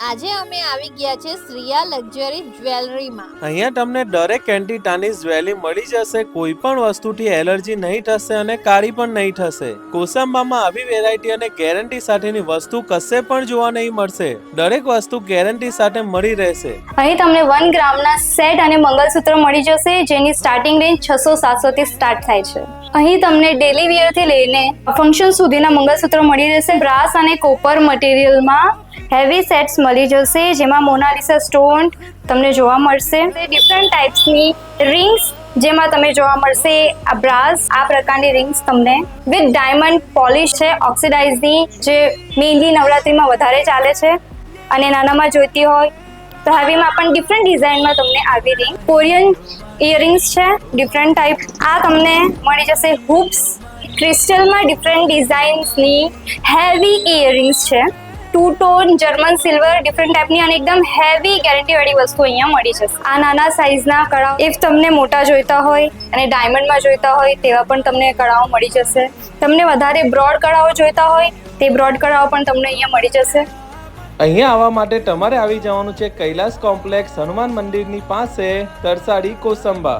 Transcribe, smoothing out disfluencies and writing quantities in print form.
આજે અમે આવી ગયા છે શ્રીયા લક્ઝરી જ્વેલરીમાં. અહીંયા તમને દરેક કેન્ટીટાની જ્વેલરી મળી જશે. કોઈ પણ વસ્તુથી એલર્જી નહીં થશે અને કાળી પણ નહીં થશે. કોસંબામાં આવી વેરાયટી અને ગેરંટી સાથેની વસ્તુ કશે પણ જોવા નહીં મળશે. દરેક વસ્તુ ગેરંટી સાથે મળી રહેશે. અહીં તમને 1 ગ્રામના સેટ અને મંગલસૂત્ર મળી જશે, જેની સ્ટાર્ટિંગ રેન્જ 600-700 થી સ્ટાર્ટ થાય છે. અહીં તમને ડેલી વેર થી લઈને ફંક્શન સુધીના મંગલસૂત્ર મળી રહેશે. બ્રાસ અને કોપર મટીરિયલમાં હેવી સેટ્સ મળી જશે, જેમાં મોનાલિસા સ્ટોન તમને જોવા મળશે. ડિફરન્ટ ટાઈપ્સની રિંગ્સ જેમાં તમે જોવા મળશે આ બ્રાસ, આ પ્રકારની રિંગ્સ તમને વિથ ડાયમંડ પોલિશ છે, ઓક્સિડાઇઝની, જે મેનલી નવરાત્રીમાં વધારે ચાલે છે. અને નાનામાં જોઈતી હોય તો હેવીમાં પણ ડિફરન્ટ ડિઝાઇનમાં તમને આવી રિંગ. કોરિયન ઇયરિંગ્સ છે ડિફરન્ટ ટાઈપ. આ તમને મળી જશે હૂપ્સ, ક્રિસ્ટલમાં ડિફરન્ટ ડિઝાઇન્સની હેવી ઇયરિંગ્સ છે. 2 ટોન જર્મન સિલ્વર ડિફરન્ટ ટાઈપની અને એકદમ હેવી ગેરંટીવાળી વસ્તુ અહીંયા મળી જશે. આ નાના સાઇઝના કડાઓ, ઇફ તમને મોટા જોઈતા હોય અને ડાયમંડમાં જોઈતા હોય તેવા પણ તમને કડાઓ મળી જશે. તમને વધારે બ્રોડ કડાઓ જોઈતા હોય તે બ્રોડ કડાઓ પણ તમને અહીંયા મળી જશે. અહીંયા આવવા માટે તમારે આવી જવાનું છે કૈલાસ કોમ્પ્લેક્સ હનુમાન મંદિરની પાસે, તરસાડી, કોસંબા.